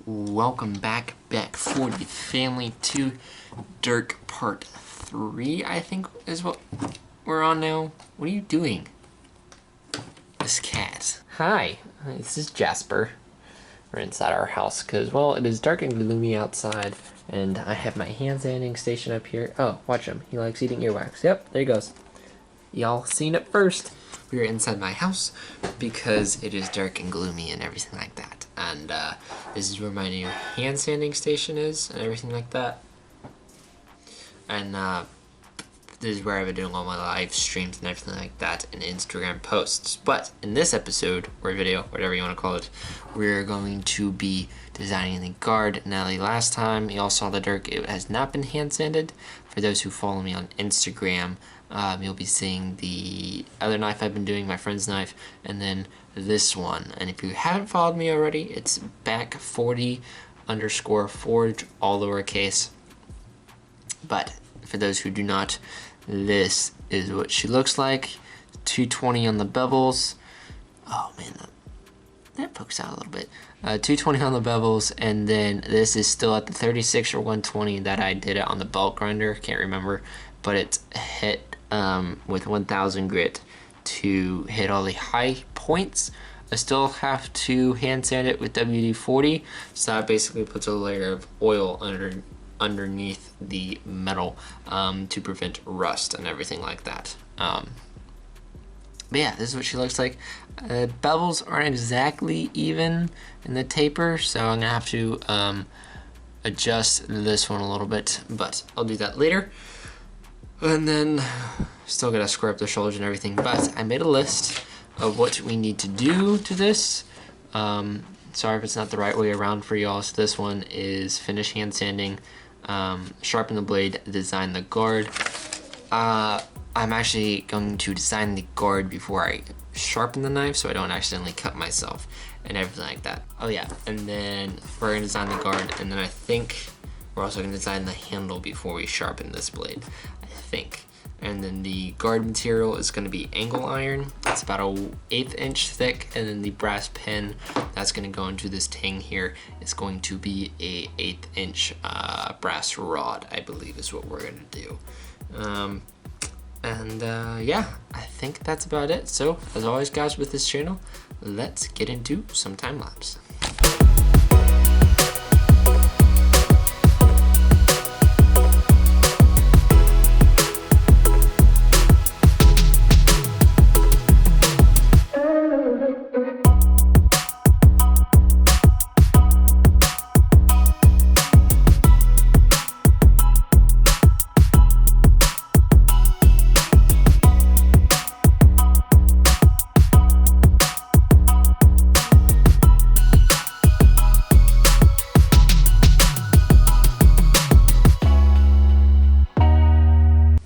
Welcome back, Back40 Family, to Dirk Part 3, I think is what we're on now. What are you doing? This cat. Hi, this is Jasper. We're inside our house because, well, it is dark and gloomy outside, and I have my hand sanding station up here. Oh, watch him. He likes eating earwax. Yep, there he goes. Y'all seen it first. We are inside my house because it is dark and gloomy and everything like that. And this is where my new hand sanding station is and everything like that. And this is where I've been doing all my live streams and everything like that and Instagram posts. But in this episode, or video, whatever you want to call it, we're going to be designing the guard. Now, the last time y'all saw the Dirk, it has not been hand sanded. For those who follow me on Instagram, you'll be seeing the other knife I've been doing, my friend's knife, and then this one. And if you haven't followed me already, it's Back40_Forge, all lowercase. But for those who do not, this is what she looks like. 220 on the bevels. Oh man, that pokes out a little bit. 220 on the bevels, and then this is still at the 36 or 120 that I did it on the belt grinder. Can't remember, but it's hit with 1000 grit to hit all the high points. I still have to hand sand it with WD-40, so that basically puts a layer of oil underneath the metal to prevent rust and everything like that. But yeah, this is what she looks like. Bevels aren't exactly even in the taper, so I'm gonna have to adjust this one a little bit, but I'll do that later. And then still gotta square up the shoulders and everything, but I made a list of what we need to do to this. Sorry if it's not the right way around for y'all. So this one is finish hand sanding, sharpen the blade, design the guard. I'm actually going to design the guard before I sharpen the knife so I don't accidentally cut myself and everything like that. Oh yeah, and then we're gonna design the guard, and then I think we're also gonna design the handle before we sharpen this blade, I think. And then the guard material is gonna be angle iron. It's about an 1/8 inch thick, and then the brass pin that's gonna go into this tang here is going to be a 1/8 inch brass rod, I believe is what we're gonna do. Yeah, I think that's about it. So, as always guys with this channel, let's get into some time lapse.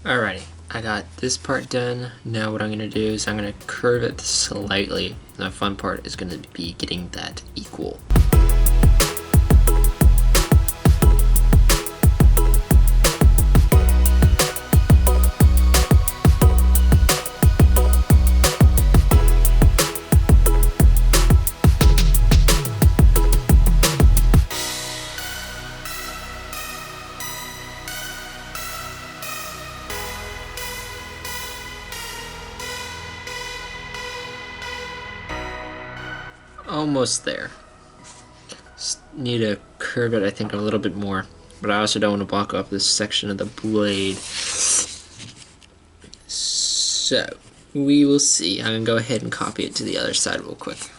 Alrighty, I got this part done. Now what I'm going to do is I'm going to curve it slightly. The fun part is going to be getting that equal. Almost there. Just need to curve it, I think, a little bit more, but I also don't want to block off this section of the blade. So we will see. I'm gonna go ahead and copy it to the other side real quick.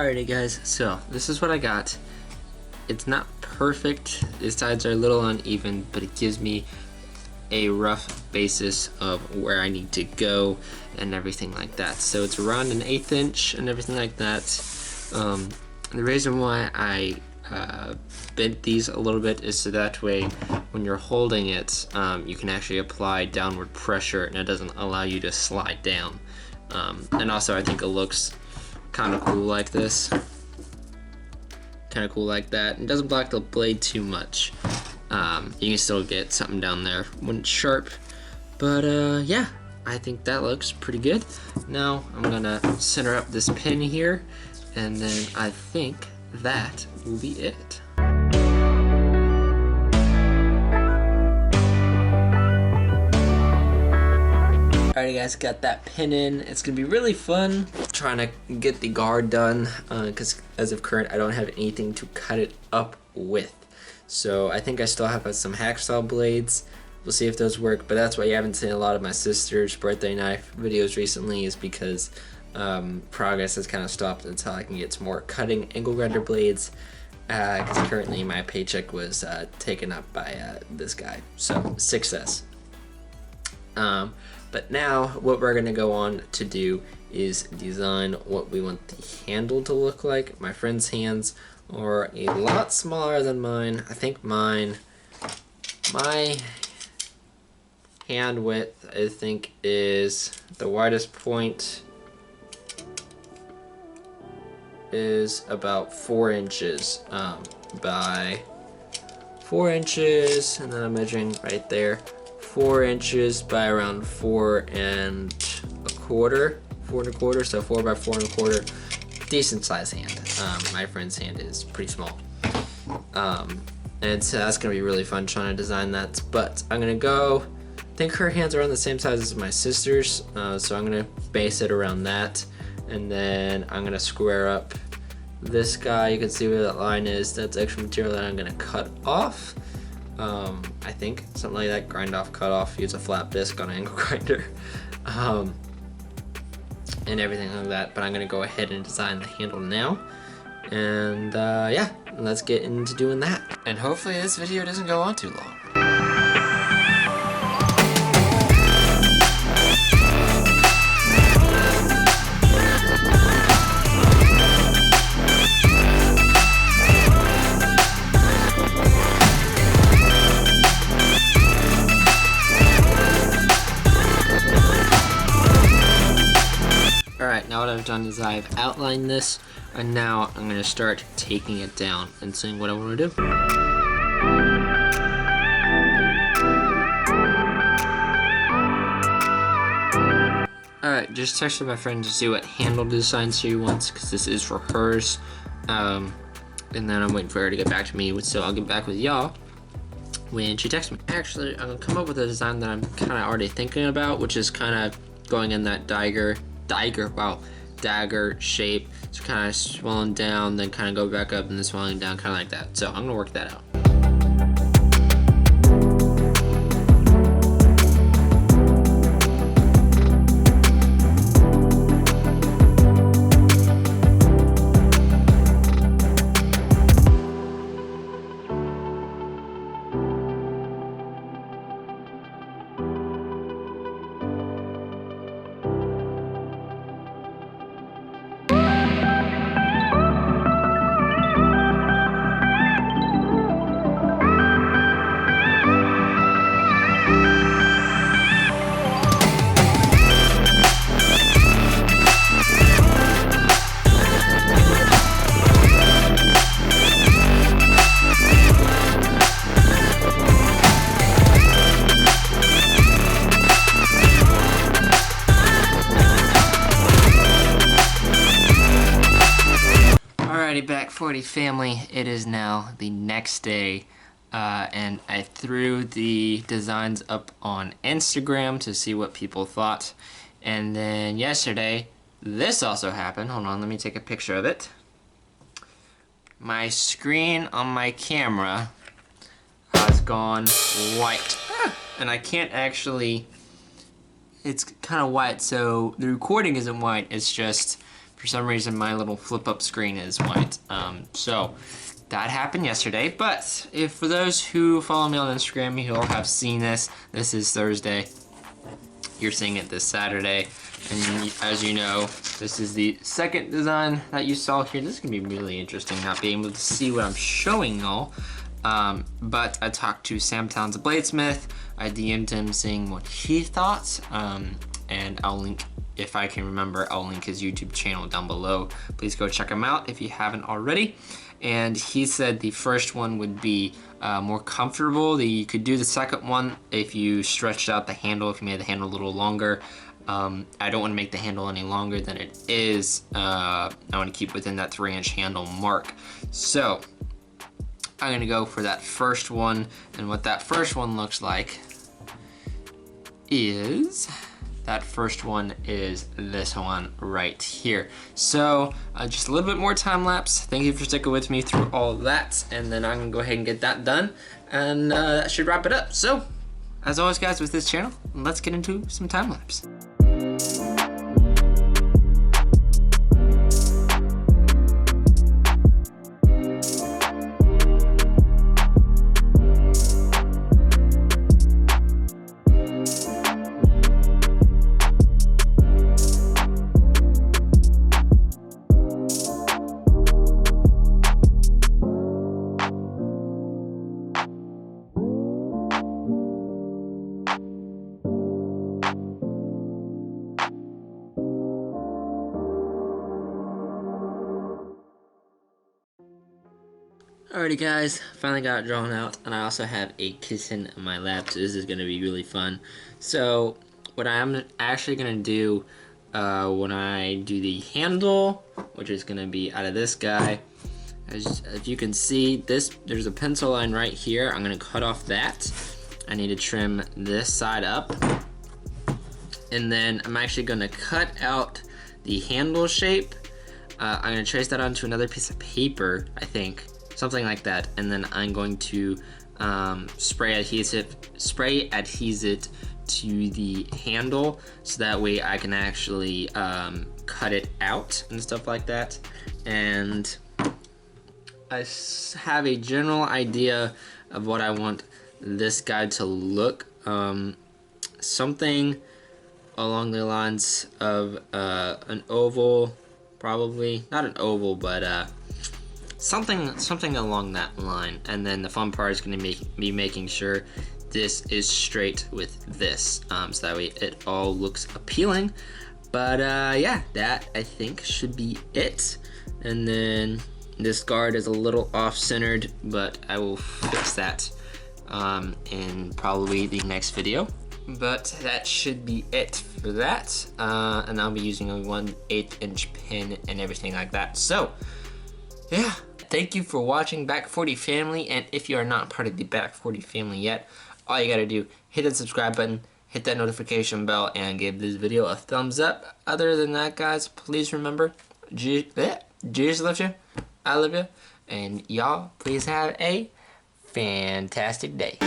Alrighty guys, so this is what I got. It's not perfect, the sides are a little uneven, but it gives me a rough basis of where I need to go and everything like that. So it's around 1/8 inch and everything like that. The reason why I bent these a little bit is so that way when you're holding it, you can actually apply downward pressure and it doesn't allow you to slide down. And also I think it looks kind of cool like this. Kind of cool like that. It doesn't block the blade too much. You can still get something down there when it's sharp. But yeah, I think that looks pretty good. Now I'm gonna center up this pin here, and then I think that will be it. Alrighty guys, got that pin in. It's gonna be really fun trying to get the guard done because as of current I don't have anything to cut it up with. So I think I still have some hacksaw blades. We'll see if those work, but that's why you haven't seen a lot of my sister's birthday knife videos recently, is because progress has kind of stopped until I can get some more cutting angle grinder blades, because currently my paycheck was taken up by this guy. So success. But now what we're gonna go on to do is design what we want the handle to look like. My friend's hands are a lot smaller than mine. I think my hand width, I think, is the widest point is about 4 inches by 4 inches, and then I'm measuring right there, 4 inches by around 4 1/4, so 4 by 4 1/4. Decent size hand. My friend's hand is pretty small. And so that's gonna be really fun trying to design that. But I'm gonna go, I think her hands are around the same size as my sister's, so I'm gonna base it around that. And then I'm gonna square up this guy. You can see where that line is. That's extra material that I'm gonna cut off. I think something like that, grind off, cut off, use a flat disc on an angle grinder. And everything like that, but I'm gonna go ahead and design the handle now. And yeah, let's get into doing that. And hopefully this video doesn't go on too long. Alright, now what I've done is I've outlined this, and now I'm going to start taking it down and seeing what I want to do. Alright, just texted my friend to see what handle design she wants, because this is for hers. And then I'm waiting for her to get back to me, so I'll get back with y'all when she texts me. Actually, I'm going to come up with a design that I'm kind of already thinking about, which is kind of going in that dagger shape. So kind of swelling down, then kind of go back up and then swelling down, kind of like that. So I'm gonna work that out. Alrighty, Back40 family, it is now the next day, and I threw the designs up on Instagram to see what people thought, and then yesterday, this also happened. Hold on, let me take a picture of it. My screen on my camera has gone white, and I can't actually, it's kind of white, so the recording isn't white, it's just For some reason, my little flip-up screen is white. So that happened yesterday. But if for those who follow me on Instagram, you'll have seen this. This is Thursday. You're seeing it this Saturday. And as you know, this is the second design that you saw here. This is going to be really interesting, not being able to see what I'm showing y'all. But I talked to Sam Towns, the bladesmith. I DM'd him saying what he thought. And I'll link, if I can remember, I'll link his YouTube channel down below. Please go check him out if you haven't already. And he said the first one would be more comfortable. You could do the second one if you stretched out the handle, if you made the handle a little longer. I don't want to make the handle any longer than it is. I want to keep within that 3-inch handle mark. So I'm going to go for that first one. And what that first one looks like is... that first one is this one right here. So just a little bit more time lapse. Thank you for sticking with me through all that. And then I'm gonna go ahead and get that done. And that should wrap it up. So as always guys with this channel, let's get into some time lapse. Alrighty guys, finally got it drawn out, and I also have a kitten in my lap, so this is going to be really fun. So what I'm actually going to do when I do the handle, which is going to be out of this guy, as you can see, there's a pencil line right here. I'm going to cut off that. I need to trim this side up, and then I'm actually going to cut out the handle shape. I'm going to trace that onto another piece of paper, I think. Something like that, and then I'm going to spray adhesive to the handle, so that way I can actually cut it out and stuff like that. And I have a general idea of what I want this guy to look. Something along the lines of an oval, probably not an oval, but something along that line. And then the fun part is going to be making sure this is straight with this, so that way it all looks appealing. But yeah, that I think should be it. And then this guard is a little off-centered, but I will fix that in probably the next video. But that should be it for that, and I'll be using a 1/8 inch pin and everything like that. So yeah, thank you for watching Back40 Family, and if you are not part of the Back40 Family yet, all you gotta do, hit that subscribe button, hit that notification bell, and give this video a thumbs up. Other than that, guys, please remember, Jesus loves you, I love you, and y'all, please have a fantastic day.